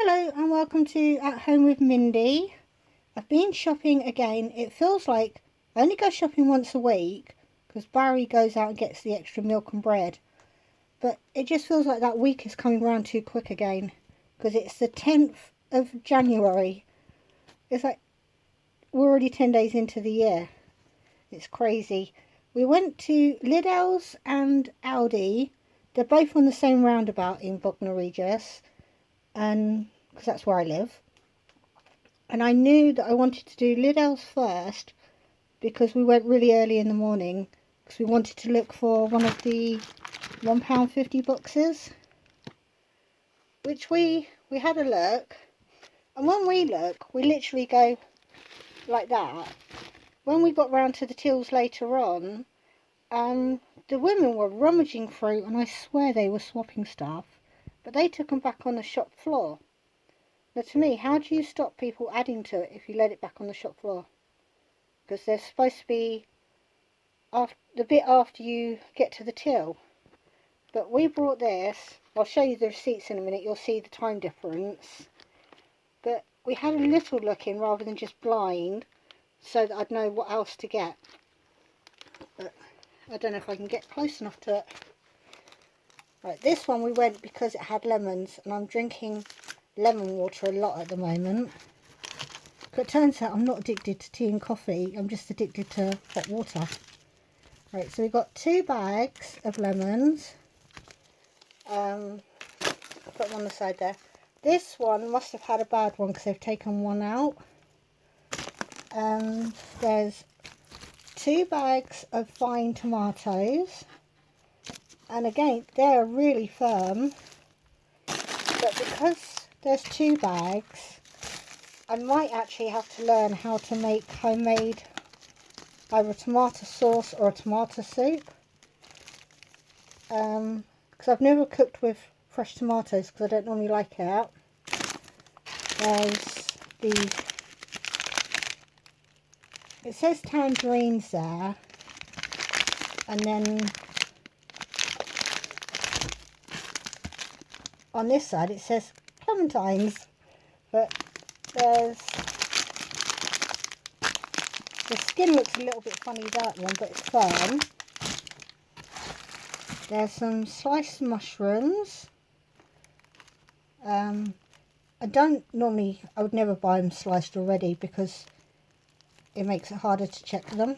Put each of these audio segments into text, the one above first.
Hello and welcome to At Home with Mindy. I've been shopping again. It feels like I only go shopping once a week because Barry goes out and gets the extra milk and bread. But it just feels like that week is coming round too quick again because it's the 10th of January. It's like we're already 10 days into the year. It's crazy. We went to Lidl's and Aldi. They're both on the same roundabout in Bognor Regis. And because that's where I live, and I knew that I wanted to do Lidl's first because we went really early in the morning because we wanted to look for one of the £1.50 boxes, which we had a look, and when we look we literally go like that. When we got round to the tills later on, the women were rummaging through, and I swear they were swapping stuff, but they took them back on the shop floor. Now, to me, how do you stop people adding to it if you let it back on the shop floor? Because they're supposed to be the bit after you get to the till. But we brought this. I'll show you the receipts in a minute. You'll see the time difference. But we had a little look in rather than just blind, so that I'd know what else to get. But I don't know if I can get close enough to it. Right, this one we went because it had lemons, and I'm drinking lemon water a lot at the moment. But it turns out I'm not addicted to tea and coffee, I'm just addicted to hot water. Right, so we've got 2 bags of lemons. I'll put them on the side there. This one must have had a bad one because they've taken one out. There's 2 bags of fine tomatoes. And again, they're really firm, but because there's 2 bags, I might actually have to learn how to make homemade either a tomato sauce or a tomato soup, because I've never cooked with fresh tomatoes because I don't normally like it. There's it says tangerines there, and then on this side it says clementines, but the skin looks a little bit funny, that one, but it's firm. There's some sliced mushrooms. I would never buy them sliced already because it makes it harder to check them.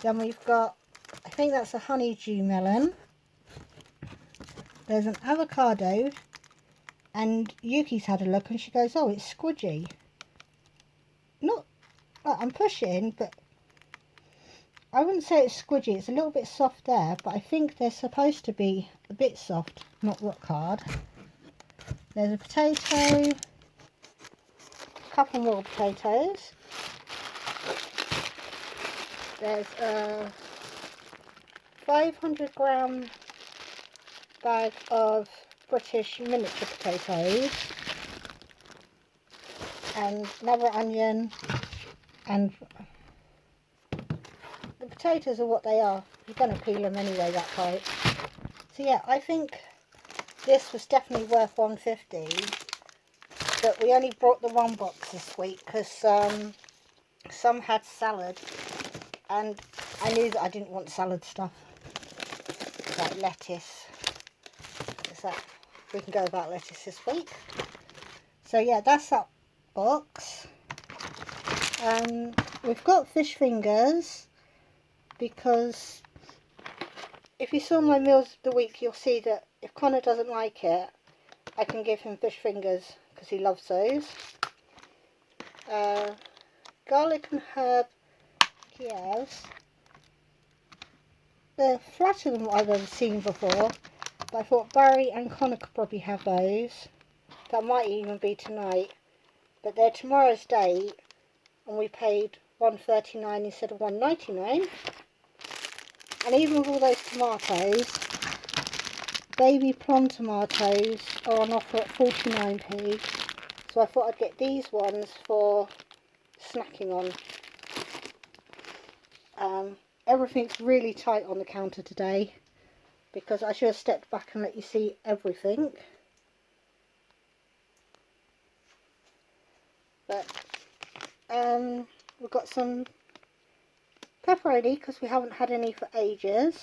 Then we've got, I think that's a honeydew melon. There's an avocado, and Yuki's had a look and she goes, oh, it's squidgy. Not, well, I'm pushing, but I wouldn't say it's squidgy. It's a little bit soft there, but I think they're supposed to be a bit soft, not rock hard. There's a potato, a couple more potatoes. There's a 500-gram bag of British miniature potatoes, and another onion, and the potatoes are what they are. You're going to peel them anyway that tight. So yeah, I think this was definitely worth £1.50, but we only brought the 1 box this week because some had salad, and I knew that I didn't want salad stuff, like lettuce. We can go without lettuce this week. So yeah, that's that box. We've got fish fingers because if you saw my meals of the week, you'll see that if Connor doesn't like it, I can give him fish fingers because he loves those. Garlic and herb Kievs. They're flatter than what I've ever seen before, but I thought Barry and Connor could probably have those. That might even be tonight, but they're tomorrow's date, and we paid £1.39 instead of £1.99. And even with all those tomatoes, baby plum tomatoes are on offer at 49p, so I thought I'd get these ones for snacking on. Everything's really tight on the counter today because I should have stepped back and let you see everything. But we've got some pepperoni because we haven't had any for ages.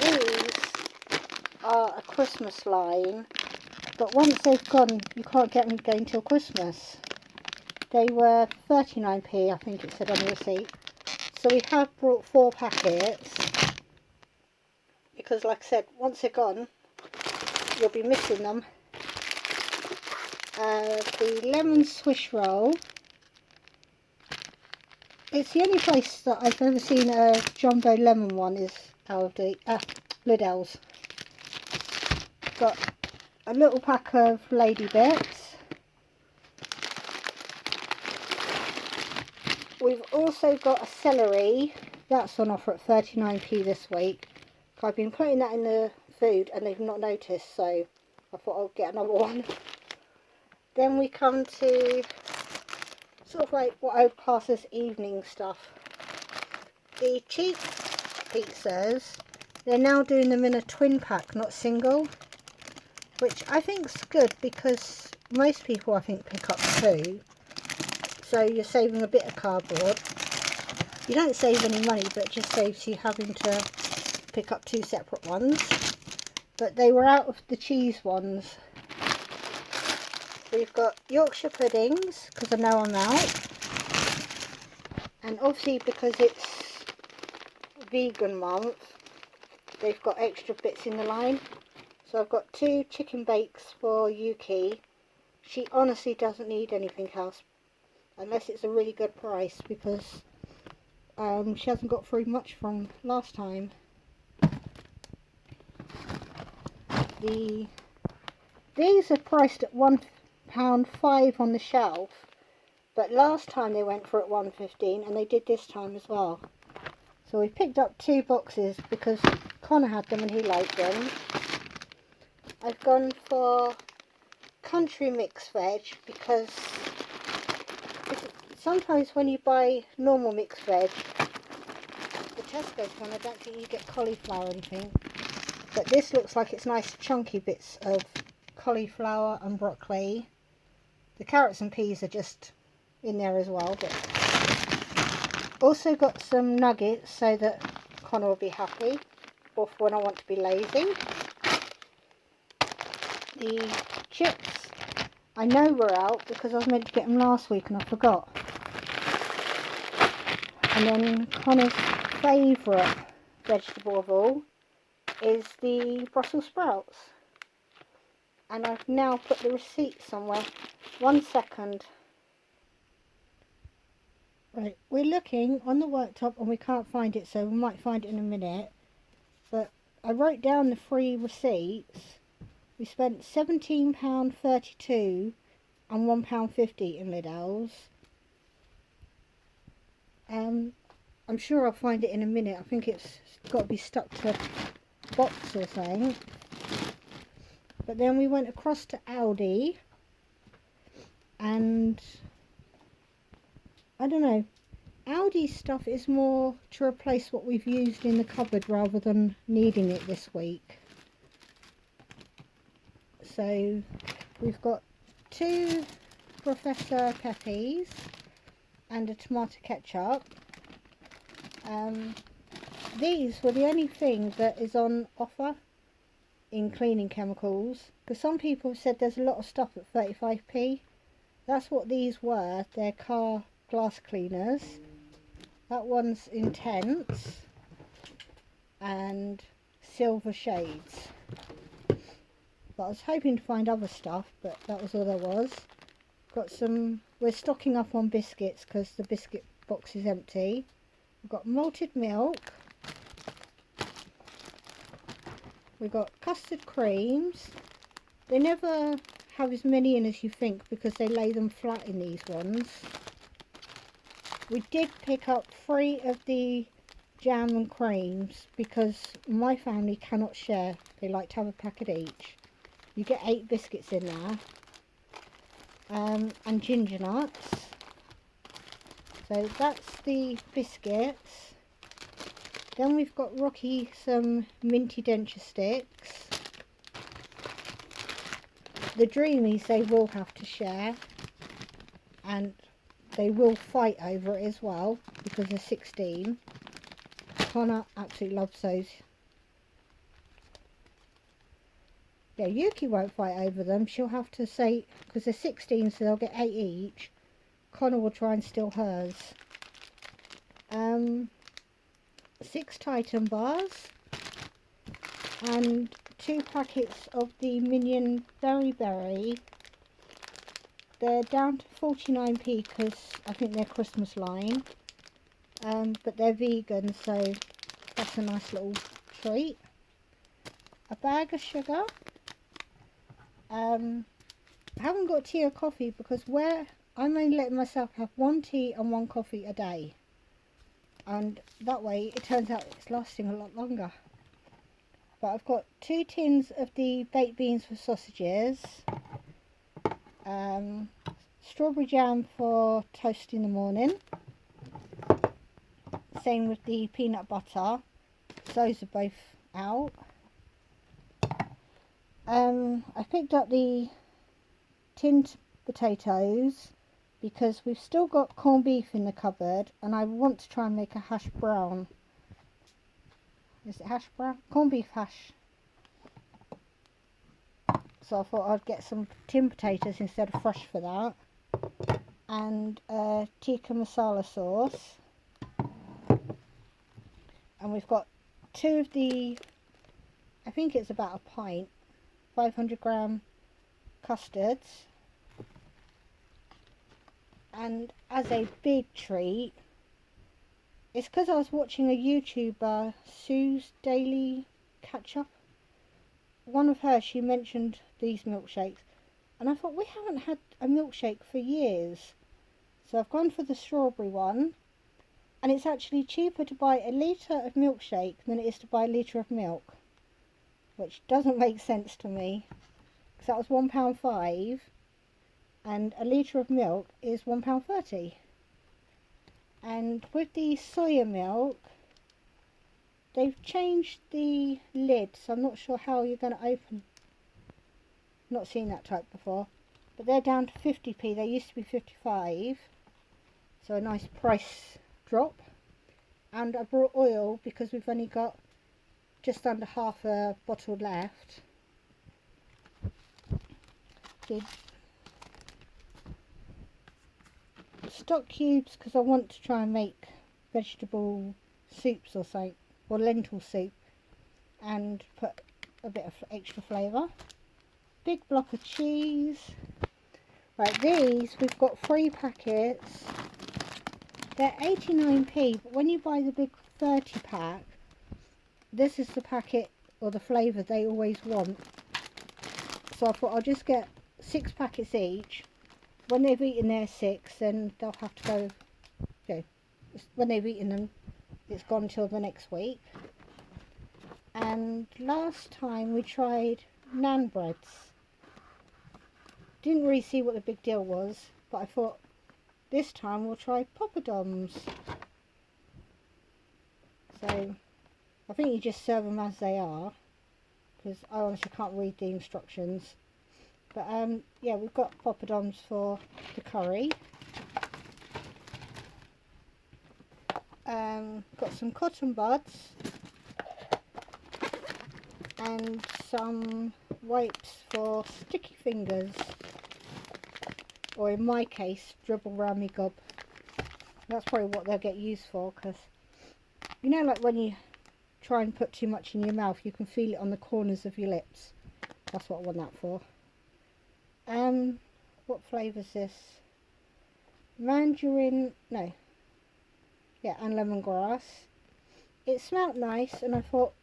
These are a Christmas line, but once they've gone, you can't get them again till Christmas. They were 39p, I think it said on the receipt. So we have brought 4 packets, because like I said, once they're gone, you'll be missing them. The lemon swish roll. It's the only place that I've ever seen a jumbo lemon one is Aldi, Lidl's. Got a little pack of Lady Bits. We've also got a celery. That's on offer at 39p this week. I've been putting that in the food and they've not noticed, so I thought I'll get another one. Then we come to sort of like what I would class as evening stuff. The cheap pizzas, they're now doing them in a twin pack, not single, which I think's good because most people I think pick up 2, so you're saving a bit of cardboard. You don't save any money, but it just saves you having to pick up 2 separate ones. But they were out of the cheese ones. We've got Yorkshire puddings, because I know I'm out. And obviously because it's vegan month, they've got extra bits in the line. So I've got 2 chicken bakes for Yuki. She honestly doesn't need anything else, unless it's a really good price, because she hasn't got through much from last time. These are priced at £1.05 on the shelf, but last time they went for at £1.15, and they did this time as well. So we picked up 2 boxes because Connor had them and he liked them. I've gone for country mixed veg because sometimes when you buy normal mixed veg, the Tesco's one, I don't think you get cauliflower or anything. But this looks like it's nice chunky bits of cauliflower and broccoli. The carrots and peas are just in there as well. But also got some nuggets so that Connor will be happy, or for when I want to be lazy. The chips, I know were out because I was meant to get them last week and I forgot. And then Connor's favourite vegetable of all is the Brussels sprouts. And I've now put the receipt somewhere. 1 second. Right, we're looking on the worktop and we can't find it, so we might find it in a minute. But I wrote down the 3 receipts. We spent £17.32 and £1.50 in Lidl's. I'm sure I'll find it in a minute. I think it's got to be stuck to a box or something. But then we went across to Aldi, and I don't know, Aldi stuff is more to replace what we've used in the cupboard rather than needing it this week. So we've got 2 Professor Peppers and a tomato ketchup. These were the only thing that is on offer in cleaning chemicals, because some people have said there's a lot of stuff at 35p. That's what these were. They're car glass cleaners. That one's intense and silver shades. But I was hoping to find other stuff, but that was all there was. Got some, we're stocking up on biscuits because the biscuit box is empty. We've got malted milk. We've got custard creams. They never have as many in as you think because they lay them flat in these ones. We did pick up 3 of the jam and creams because my family cannot share. They like to have a packet each. You get 8 biscuits in there. And ginger nuts. So that's the biscuits. Then we've got Rocky some minty denture sticks. The Dreamies they will have to share, and they will fight over it as well because they're 16. Connor absolutely loves those. Yeah, Yuki won't fight over them. She'll have to say, because they're 16, so they'll get 8 each. Connor will try and steal hers. 6 Titan bars and 2 packets of the Minion Berry Berry. They're down to 49p because I think they're Christmas line, but they're vegan, so that's a nice little treat. A bag of sugar. I haven't got tea or coffee because where I'm only letting myself have 1 tea and 1 coffee a day, and that way it turns out it's lasting a lot longer. But I've got 2 tins of the baked beans for sausages, strawberry jam for toast in the morning, same with the peanut butter, those are both out. I picked up the tinned potatoes because we've still got corned beef in the cupboard and I want to try and make a hash brown. Is it hash brown? Corned beef hash. So I thought I'd get some tinned potatoes instead of fresh for that. And tikka masala sauce. And we've got 2 of the, I think it's about a pint, 500g custards. And as a big treat, it's because I was watching a YouTuber, Sue's Daily Catch Up. One of her, she mentioned these milkshakes, and I thought we haven't had a milkshake for years. So I've gone for the strawberry one, and it's actually cheaper to buy a litre of milkshake than it is to buy a litre of milk, which doesn't make sense to me, because that was £1.05 and a litre of milk is £1.30. And with the soya milk, they've changed the lid, so I'm not sure how you're going to open. Not seen that type before, but they're down to 50p. They used to be 55, so a nice price drop. And I brought oil because we've only got just under half a bottle left. Did stock cubes because I want to try and make vegetable soups or something, or lentil soup, and put a bit of extra flavour. Big block of cheese. Right, these we've got 3 packets. They're 89p, but when you buy the big 30 pack, this is the packet or the flavour they always want. So I thought I'll just get 6 packets each. When they've eaten their 6, then they'll have to go, when they've eaten them, it's gone until the next week. And last time we tried naan breads. Didn't really see what the big deal was, but I thought this time we'll try poppadoms. So I think you just serve them as they are, because I honestly can't read the instructions. But yeah, we've got poppadoms for the curry. Got some cotton buds and some wipes for sticky fingers, or in my case, dribble around me gob. That's probably what they'll get used for, because you know, like when you try and put too much in your mouth, you can feel it on the corners of your lips. That's what I want that for. What flavour is this? Mandarin, no. Yeah, and lemongrass. It smelled nice, and I thought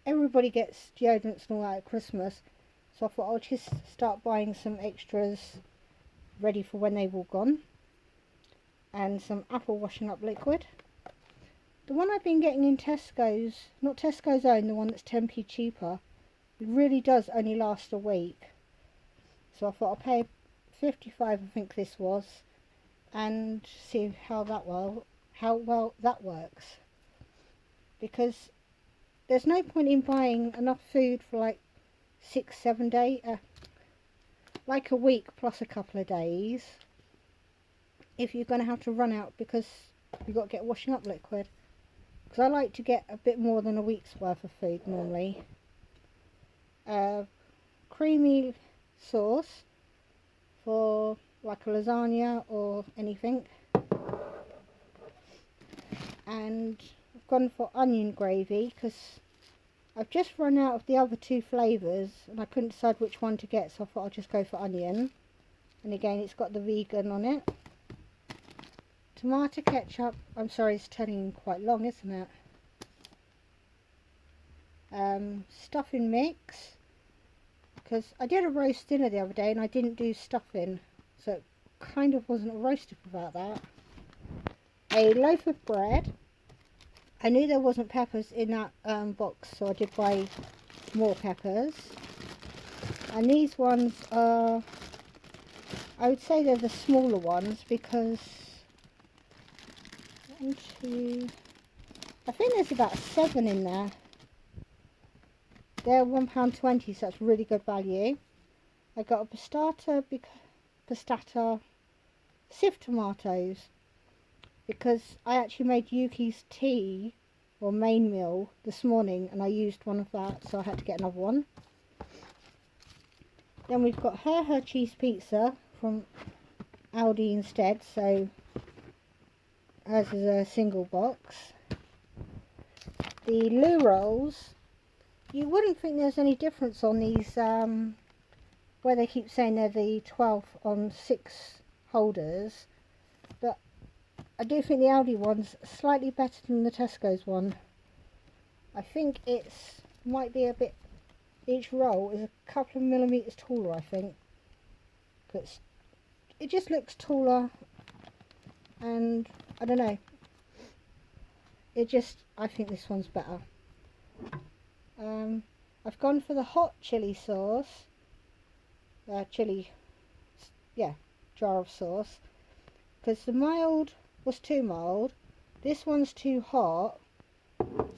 everybody gets deodorants and all that at Christmas, so I thought I'll just start buying some extras ready for when they've all gone. And some apple washing up liquid. The one I've been getting in Tesco's, not Tesco's own, the one that's 10p cheaper, it really does only last a week. So I thought I'll pay 55, I think this was, and see how well that works. Because there's no point in buying enough food for like 6-7 days. like a week plus a couple of days if you're going to have to run out, because you've got to get washing up liquid. Because I like to get a bit more than a week's worth of food normally. Creamy sauce for like a lasagna or anything. And I've gone for onion gravy because I've just run out of the other two flavours and I couldn't decide which one to get, so I thought I'll just go for onion. And again, it's got the vegan on it. Tomato ketchup. I'm sorry, it's turning quite long, isn't it? Stuffing mix, because I did a roast dinner the other day and I didn't do stuffing, so it kind of wasn't a roast without that. A loaf of bread. I knew there wasn't peppers in that box, so I did buy more peppers. And these ones are, I would say they're the smaller ones, because I think there's about 7 in there. They're £1.20, so that's really good value. I got a pastata sieve tomatoes, because I actually made Yuki's tea or main meal this morning and I used one of that, so I had to get another one. Then we've got her cheese pizza from Aldi instead, so hers is a single box. The loo rolls, you wouldn't think there's any difference on these, where they keep saying they're the 12 on 6 holders, but I do think the Aldi one's slightly better than the Tesco's one. I think it's might be a bit, each roll is a couple of millimetres taller, I think. But it just looks taller, and I don't know. I think this one's better. I've gone for the hot chili sauce. Jar of sauce. Because the mild was too mild. This one's too hot.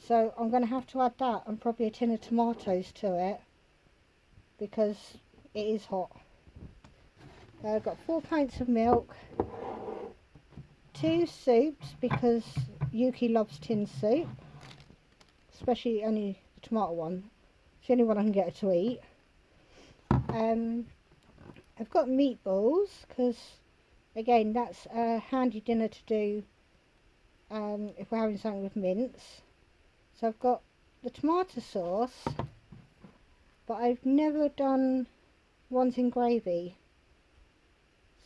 So I'm going to have to add that and probably a tin of tomatoes to it, because it is hot. I've got 4 pints of milk. 2 soups, because Yuki loves tin soup. Especially only the tomato one. It's the only one I can get her to eat. I've got meatballs, because again that's a handy dinner to do if we're having something with mince. So I've got the tomato sauce, but I've never done ones in gravy,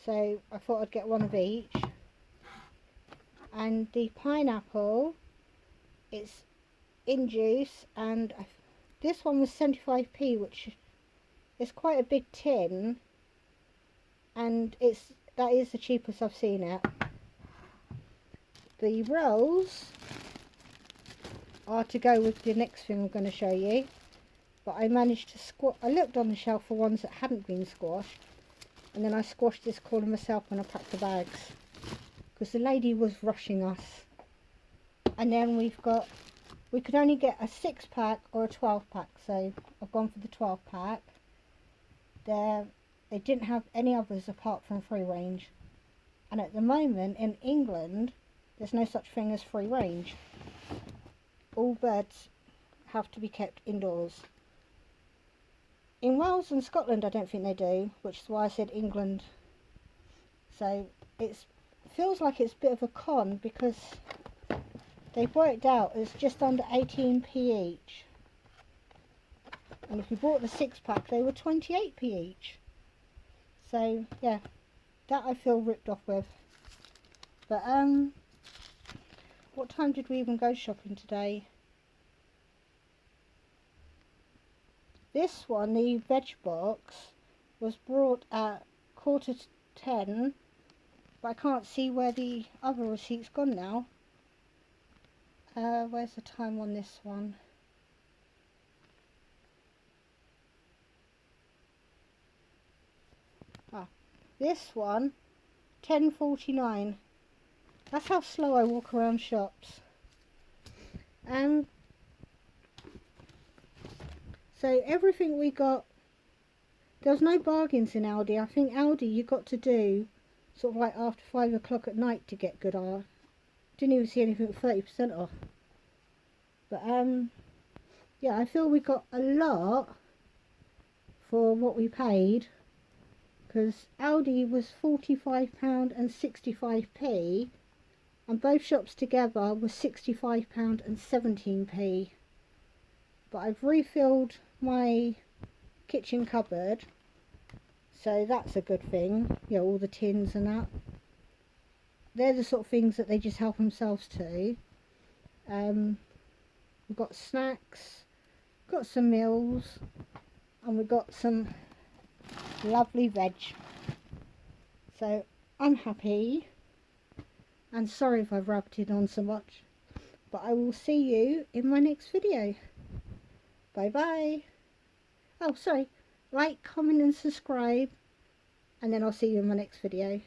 so I thought I'd get one of each. And the pineapple, it's in juice, and this one was 75p, which is quite a big tin, and that is the cheapest I've seen it. The rolls are to go with the next thing I'm going to show you, but I managed to I looked on the shelf for ones that hadn't been squashed, and then I squashed this corner myself when I packed the bags, because the lady was rushing us. And then we could only get a 6-pack or a 12-pack, so I've gone for the 12-pack. They didn't have any others apart from free range, and at the moment in England there's no such thing as free range. All birds have to be kept indoors. In Wales and Scotland I don't think they do, which is why I said England. So it feels like it's a bit of a con, because they've worked out it's just under 18p each, and if you bought the 6-pack they were 28p each. So yeah, that I feel ripped off with. But what time did we even go shopping today? This one, the veg box, was brought at 10:15, but I can't see where the other receipt's gone now. Where's the time on this one? This one, 10:49. That's how slow I walk around shops. So everything we got There was no bargains in Aldi. I think Aldi you got to do sort of like after 5 o'clock at night to get good art. Didn't even see anything 30% off. But yeah, I feel we got a lot for what we paid, because Aldi was £45 and 65p, and both shops together was £65 and 17p. But I've refilled my kitchen cupboard, so that's a good thing. You know, all the tins and that. They're the sort of things that they just help themselves to. We've got snacks, got some meals, and we've got some lovely veg. So I'm happy, and sorry if I've rabbited on so much, but I will see you in my next video. Bye bye. Oh, sorry, like, comment and subscribe, and then I'll see you in my next video.